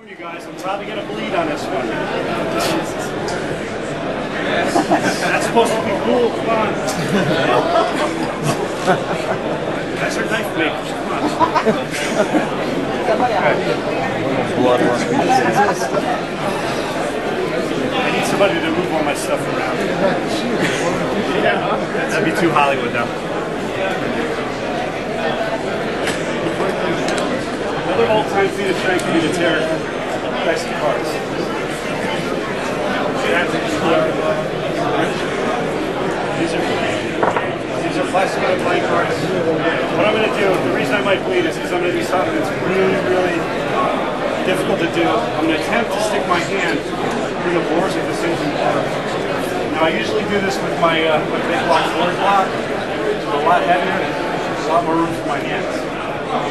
You guys, I'm probably going to bleed on this one. That's supposed to be cool, come on. That's our knife makers, come on. Blood must be. I need somebody to move all my stuff around. That'd be too Hollywood though. Another old-time feat of strength for me to tear dice cards. These are plastic playing cards. What I'm going to do, the reason I might bleed is because I'm going to do something that's really difficult to do. I'm going to attempt to stick my hand through the bores of this engine bar. Now I usually do this with my big block board block. It's a lot heavier, a lot more room for my hands.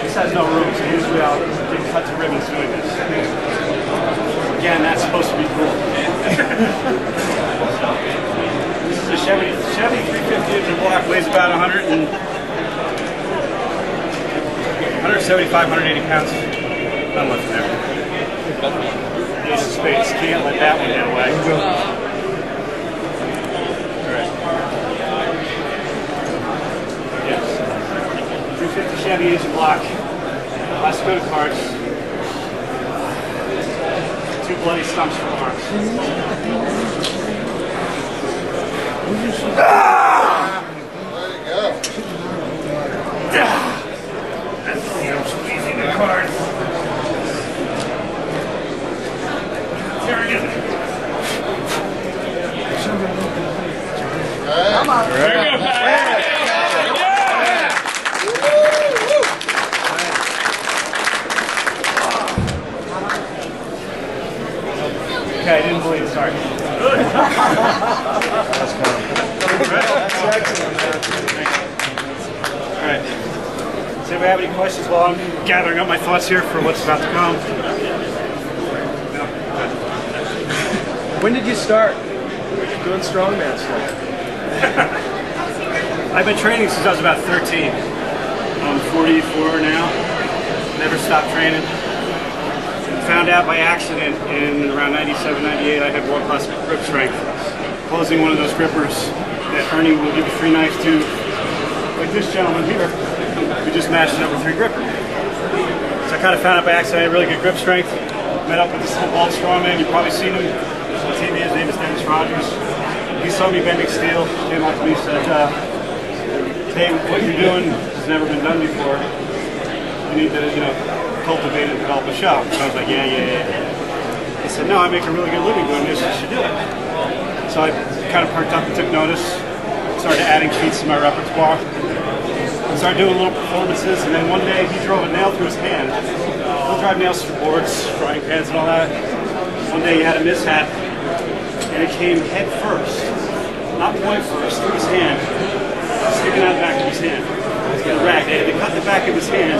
This has no room, so usually I'll get cut to ribbons doing this. Again, that's supposed to be cool. This is a Chevy 350 engine block, weighs about 175, 180 pounds. Not much there. Ace of spades, can't let that one get away. Alright. Yes. 350 Chevy engine block. Last coat of cards. 2 bloody stumps for arms. There you go. That's I'm squeezing the cards. Tearing it. Come on. Okay, I didn't bleed, sorry. Good. Alright. Does anybody have any questions while I'm gathering up my thoughts here for what's about to come? No? When did you start doing strongman stuff? I've been training since I was about 13. I'm 44 now. Never stopped training. Found out by accident in around 97, 98 I had world-class grip strength. Closing one of those grippers that Ernie will give a free knife to, like this gentleman here. We just mashed it up with 3 gripper. So I kind of found out by accident I had really good grip strength. Met up with this little bald strongman. You've probably seen him on TV. His name is Dennis Rogers. He saw me bending steel, came up to me and said, hey, what you're doing has never been done before. You need to, cultivate and develop a show. And I was like, yeah. He said, no, I make a really good living doing this, you should do it. So I kind of perked up and took notice, started adding feats to my repertoire, started doing little performances, and then one day he drove a nail through his hand. He'll drive nails through boards, frying pans and all that. One day he had a mishap, and it came head first, not point first, through his hand, sticking out the back of his hand. The rag, they had to cut the back of his hand,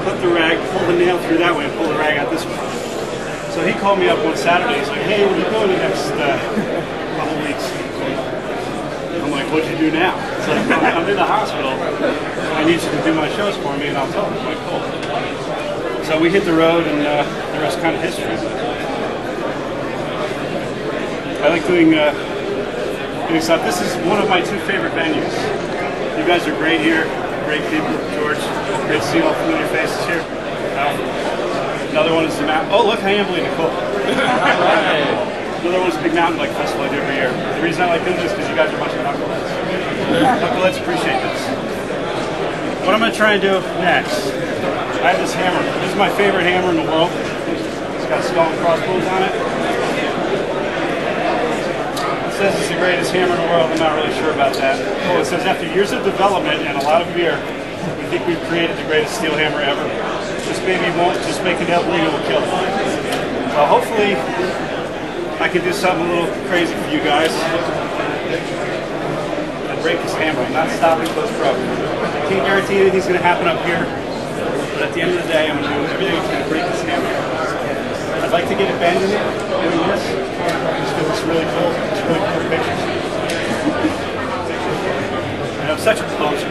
clip the rag, pull the nail through that way, and pull the rag out this way. So he called me up one Saturday. He's like, hey, what are you doing the next couple weeks? I'm like, what'd you do now? It's like, I'm in the hospital. I need you to do my shows for me, and I'll tell him. I'm like, cool. So we hit the road, and the rest kind of history. I like doing stuff. This is one of my 2 favorite venues. You guys are great here. Great people, George. Great to see all familiar faces here. Another one is the mountain. Oh, look, I am bleeding. Cool. Another one is the big mountain bike festival I do every year. The reason I like doing this is because you guys are a bunch of knuckleheads. Knuckleheads appreciate this. What I'm going to try and do next, I have this hammer. This is my favorite hammer in the world. It's got skull and crossbones on it. It says it's the greatest hammer in the world. I'm not really sure about that. It says after years of development and a lot of beer, we think we've created the greatest steel hammer ever. This baby won't just make a nail bleed, it will kill it. So hopefully I can do something a little crazy for you guys. And break this hammer. I'm not stopping till it's broken. I can't guarantee anything's going to happen up here, but at the end of the day, I'm going to do everything I can to break this hammer. I'd like to get it bending it, doing this, just because it's really cool. It's really cool pictures. And I'm such a poser.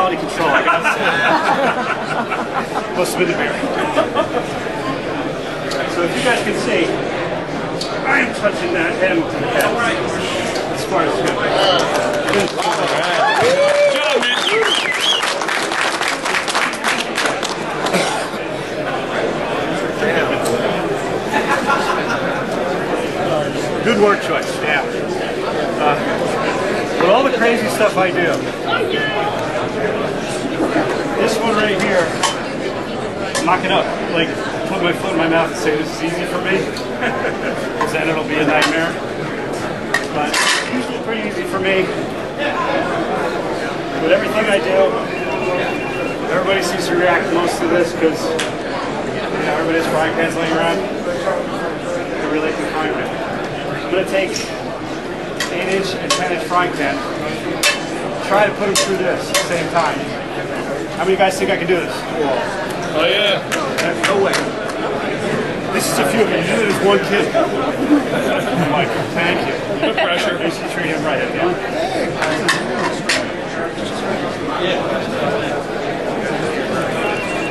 quality control, I gotta say. Must have been the beer. So if you guys can see, I am touching that handle to the head as far as good. Good job, man. Good word choice, yeah. With all the crazy stuff I do, this one right here, knock it up, like put my foot in my mouth and say this is easy for me, because then it'll be a nightmare. But it's usually pretty easy for me. With everything I do, everybody seems to react most to this because everybody has frying pans laying around. They relate to frying pan. I'm going to take 8-inch and 10-inch frying pan, try to put them through this at the same time. How many of you guys think I can do this? Oh yeah. No way. This is a few of you. Usually there's one kid. I'm like, thank you. No pressure. You should treat him right at the end.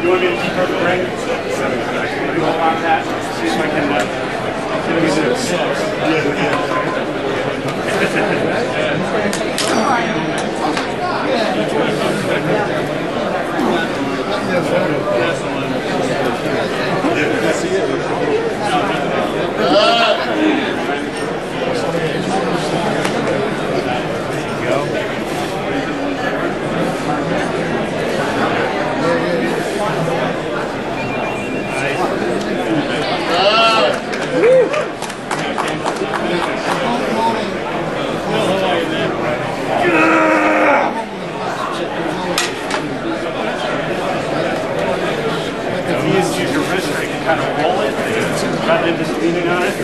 You want me to keep her the ring? You hold on that. See if I can give you this. Rather than just leaning on it.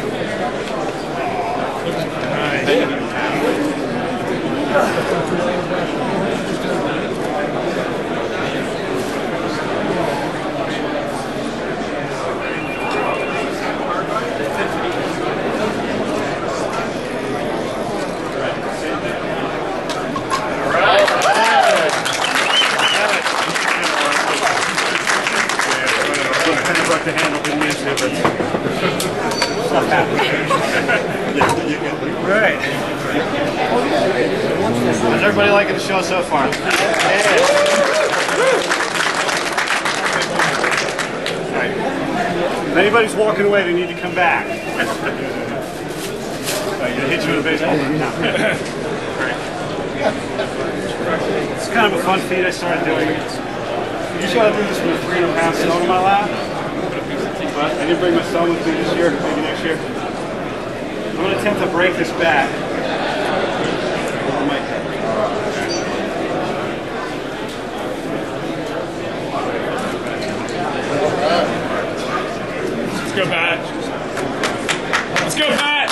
The handle didn't mean to, but stuff happens. Right. How's everybody liking the show so far? Yeah. Right. If anybody's walking away, they need to come back. Right, you gonna hit you with a baseball? No. Right. It's kind of a fun feat I started doing. Usually I do this with a 3.5-pound stone in my lap. But I didn't bring my son with me this year, maybe next year. I'm going to attempt to break this back. Let's go, Pat. Let's go, Pat.